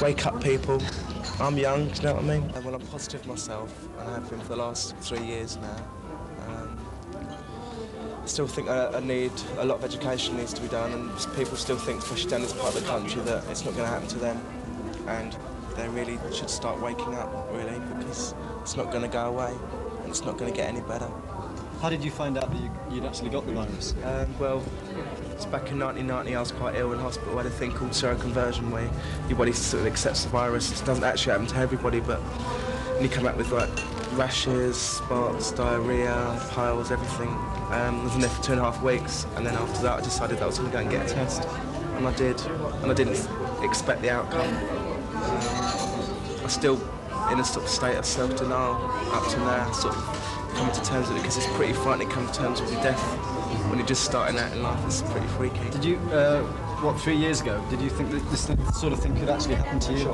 Wake up, people. I'm young, do you know what I mean? Well, I'm positive myself, and I have been for the last 3 years now. I still think I need a lot of education needs to be done, and people still think, especially down this part of the country, that it's not going to happen to them, and they really should start waking up, really, because it's not going to go away, and it's not going to get any better. How did you find out that you'd actually got the virus? Well, it's back in 1990. I was quite ill in hospital. I had a thing called seroconversion, where your body sort of accepts the virus. It doesn't actually happen to everybody, but you come out with like rashes, spots, diarrhea, piles, everything. I was in there for 2.5 weeks, and then after that I decided that I was going to go and get a test, and I did, and I didn't expect the outcome. I'm still in a sort of state of self-denial up to now, sort of coming to terms with it, because it's pretty frightening coming to terms with your death. When you're just starting out in life, it's pretty freaky. Did you, 3 years ago, did you think that this sort of thing could actually happen to you?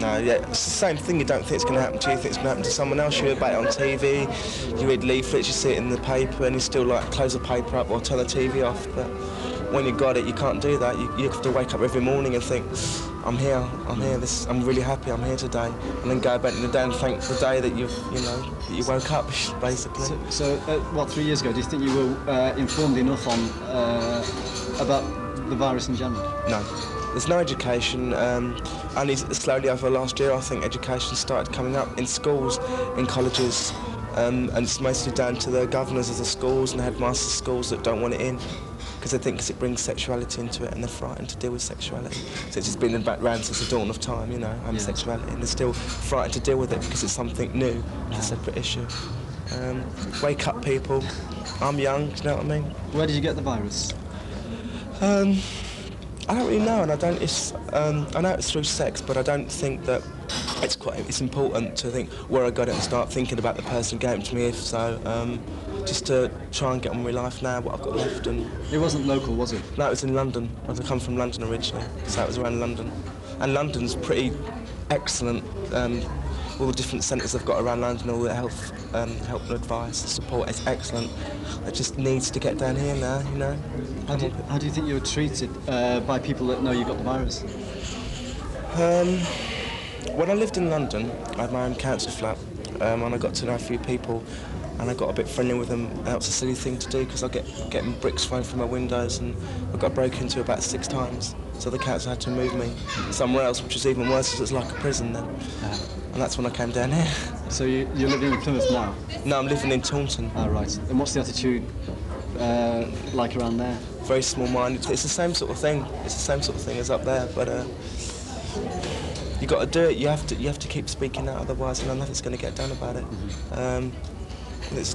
No, yeah, it's the same thing. You don't think it's going to happen to you, you think it's going to happen to someone else. You hear about it on TV, you read leaflets, you see it in the paper, and you still like close the paper up or turn the TV off. But when you got it, you can't do that. You have to wake up every morning and think, I'm here, I'm really happy, I'm here today, and then go about in the day and thank the day that you woke up, basically. So 3 years ago, do you think you were informed enough on about the virus in general? No. There's no education. Only slowly over last year, I think education started coming up in schools, in colleges, and it's mostly down to the governors of the schools and the headmasters of schools that don't want it in, because they think it brings sexuality into it, and they're frightened to deal with sexuality. So it's just been in the background since the dawn of time, you know, homosexuality, and they're still frightened to deal with it because it's something new, it's a separate issue. Wake up, people. I'm young, do you know what I mean? Where did you get the virus? I don't really know, and I know it's through sex, but I don't think that it's important to think where I got it and start thinking about the person who gave it to me. If so, just to try and get on with my life now, what I've got left. And it wasn't local, was it? No, it was in London. I come from London originally, so it was around London, and London's pretty excellent. All the different centres I've got around London, all the help and advice, support is excellent. It just needs to get down here now, you know. How do you think you were treated by people that know you got the virus? When I lived in London, I had my own council flat, and I got to know a few people, and I got a bit friendly with them. And that was a silly thing to do, because I getting bricks thrown from my windows, and I got broken into about 6 times. So the council had to move me somewhere else, which was even worse, because it was like a prison then. And that's when I came down here. So you're living in Plymouth now? No, I'm living in Taunton. Ah, right. And what's the attitude like around there? Very small-minded. It's the same sort of thing. It's the same sort of thing as up there, but you got to do it. You have to keep speaking out, otherwise nothing's going to get done about it.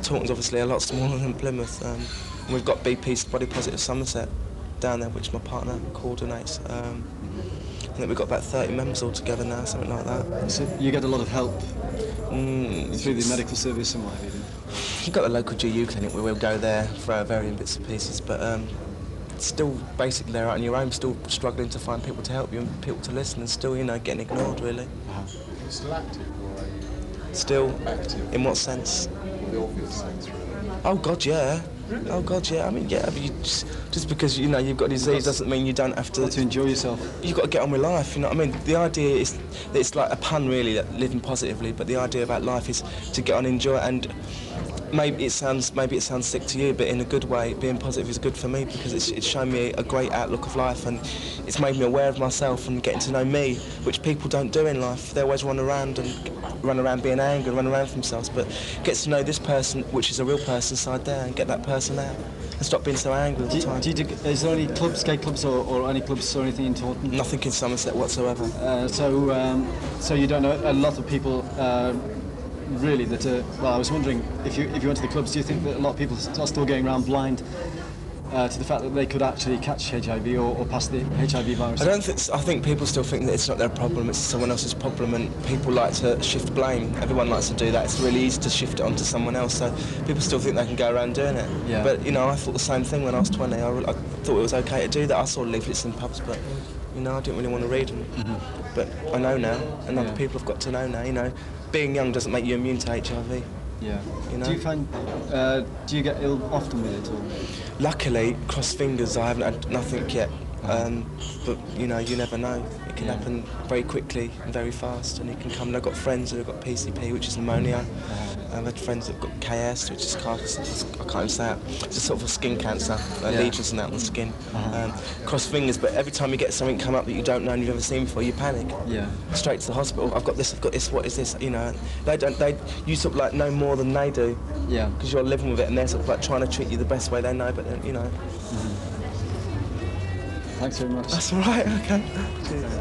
Taunton's obviously a lot smaller than Plymouth. We've got BP Body Positive Somerset down there, which my partner coordinates. I think we've got about 30 members altogether now, something like that. So you get a lot of help through the medical service and what have you? You've got the local GU clinic where we'll go there for varying bits and pieces, but still basically they're out on your own, still struggling to find people to help you and people to listen, and still, you know, getting ignored, really. Are you still active, or are you... Still? Active? In what sense? The obvious sense, really. Oh, God, yeah. Oh, God, yeah. I mean, yeah, but just because, you know, you've got a disease doesn't mean you don't have to enjoy yourself. You've got to get on with life, you know what I mean? The idea is that it's like a pun, really, that living positively, but the idea about life is to get on and enjoy it, and maybe it sounds sick to you, but in a good way, being positive is good for me, because it's shown me a great outlook of life, and it's made me aware of myself and getting to know me, which people don't do in life. They always run around being angry, run around for themselves, but get to know this person, which is a real person side there, and get that person out, and stop being so angry all the time. Is there any clubs, skate clubs, or any clubs or anything in Taunton? Nothing in Somerset whatsoever. So you don't know a lot of people really that well, I was wondering if you went to the clubs, do you think that a lot of people are still going around blind to the fact that they could actually catch HIV or pass the HIV virus? I think people still think that it's not their problem, it's someone else's problem, and people like to shift blame. Everyone likes to do that. It's really easy to shift it onto someone else, so people still think they can go around doing it. Yeah. But, you know, I thought the same thing when I was 20. I thought it was okay to do that. I saw leaflets in pubs, but, you know, I didn't really want to read them. Mm-hmm. But I know now, and other people have got to know now, you know. Being young doesn't make you immune to HIV. Yeah. You know? Do you get ill often with it, or? Luckily, cross fingers, I haven't had nothing yet. But you know, you never know. It can happen very quickly and very fast, and it can come. And I've got friends who have got PCP, which is pneumonia. I've had friends who've got KS, which is I can't even say it. It's a sort of a skin cancer, lesions and that on the skin. Cross fingers, but every time you get something come up that you don't know and you've never seen before, you panic. Yeah. Straight to the hospital. I've got this. What is this? You know, you sort of like know more than they do. Yeah. Because you're living with it, and they're sort of like trying to treat you the best way they know, but then, you know. Thanks very much. That's all right. Okay. Cheers.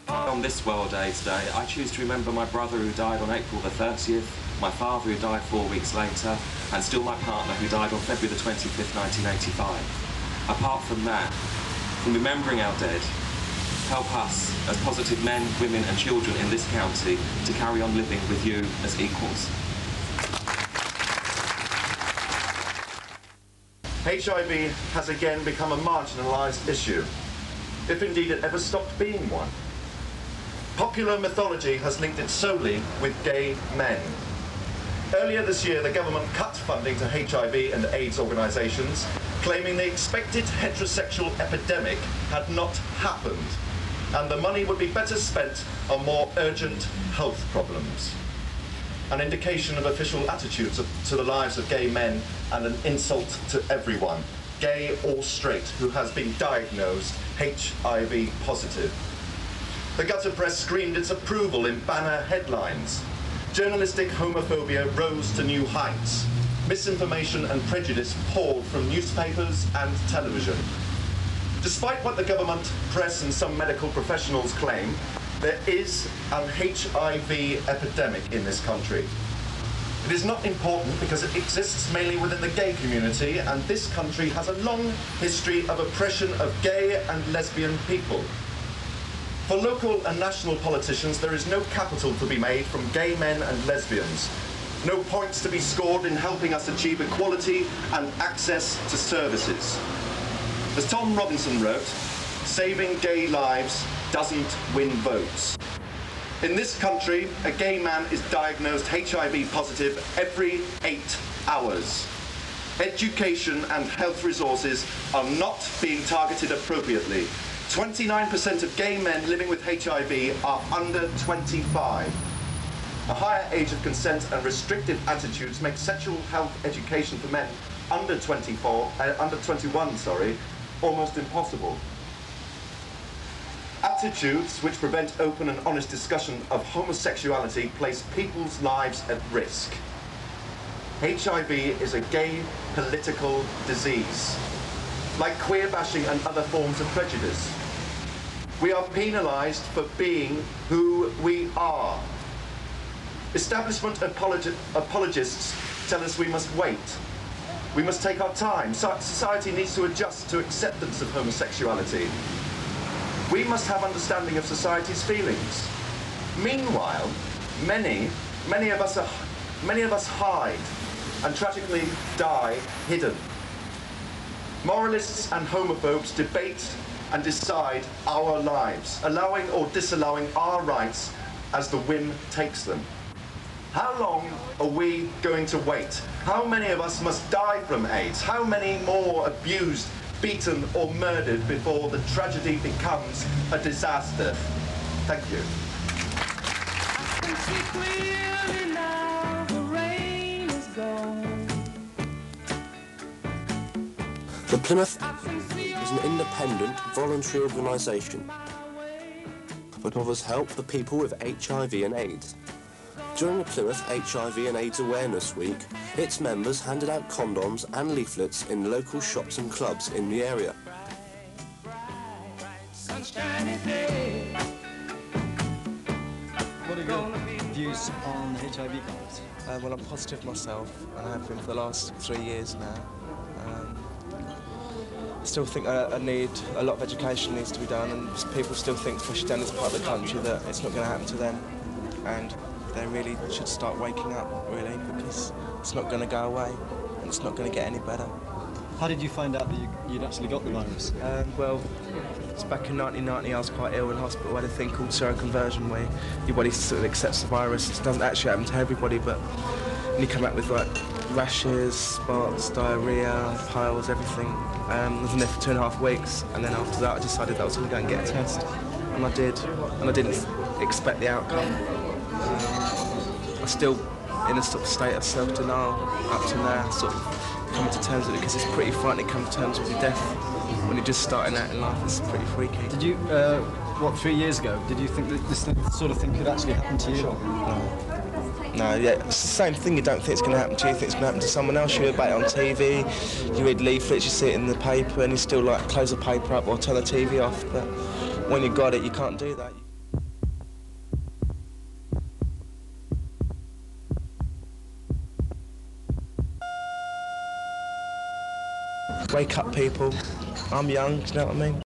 On this World AIDS Day, I choose to remember my brother who died on April the 30th, my father who died 4 weeks later, and still my partner who died on February the 25th, 1985. Apart from that, from remembering our dead, help us, as positive men, women and children in this county, to carry on living with you as equals. HIV has again become a marginalised issue, if indeed it ever stopped being one. Popular mythology has linked it solely with gay men. Earlier this year, the government cut funding to HIV and AIDS organisations, claiming the expected heterosexual epidemic had not happened, and the money would be better spent on more urgent health problems. An indication of official attitudes to the lives of gay men and an insult to everyone, gay or straight, who has been diagnosed HIV positive. The gutter press screamed its approval in banner headlines. Journalistic homophobia rose to new heights. Misinformation and prejudice poured from newspapers and television. Despite what the government, press and some medical professionals claim, there is an HIV epidemic in this country. It is not important because it exists mainly within the gay community, and this country has a long history of oppression of gay and lesbian people. For local and national politicians, there is no capital to be made from gay men and lesbians, no points to be scored in helping us achieve equality and access to services. As Tom Robinson wrote, saving gay lives doesn't win votes. In this country, a gay man is diagnosed HIV positive every 8 hours. Education and health resources are not being targeted appropriately. 29% of gay men living with HIV are under 25. A higher age of consent and restrictive attitudes make sexual health education for men under 21, almost impossible. Attitudes which prevent open and honest discussion of homosexuality place people's lives at risk. HIV is a gay political disease, like queer bashing and other forms of prejudice. We are penalised for being who we are. Establishment apologists tell us we must wait. We must take our time. Society needs to adjust to acceptance of homosexuality. We must have understanding of society's feelings. Meanwhile, many of us hide and tragically die hidden. Moralists and homophobes debate and decide our lives, allowing or disallowing our rights as the whim takes them. How long are we going to wait? How many of us must die from AIDS? How many more abused, beaten or murdered before the tragedy becomes a disaster? Thank you. I can see clearly now, the rain is gone. The Plymouth is an independent, voluntary organisation that offers help for people with HIV and AIDS. During the Plymouth HIV and AIDS Awareness Week, its members handed out condoms and leaflets in local shops and clubs in the area. Sunshiny day. What are your views on HIV virus? Well, I'm positive myself, and I have been for the last 3 years now. I still think I need a lot of education needs to be done, and people still think, especially down this part of the country, that it's not going to happen to them, and they really should start waking up, really, because it's not going to go away, and it's not going to get any better. How did you find out that you'd actually got the virus? Well, it's back in 1990. I was quite ill in hospital. I had a thing called seroconversion, where your body sort of accepts the virus. It doesn't actually happen to everybody, but you come out with like rashes, spots, diarrhea, piles, everything. I was in there for 2.5 weeks, and then after that I decided that I was going to go and get a test, and I did, and I didn't expect the outcome. I'm still in a sort of state of self-denial up to now, sort of coming to terms with it, because it's pretty frightening to come to terms with your death when you're just starting out in life. It's pretty freaky. Did you, 3 years ago, did you think that this sort of thing could actually happen to you? No, yeah, it's the same thing. You don't think it's going to happen to you, you think it's going to happen to someone else. You hear about it on TV, you read leaflets, you see it in the paper, and you still like close the paper up or turn the TV off. But when you got it, you can't do that. Wake up, people. I'm young, do you know what I mean?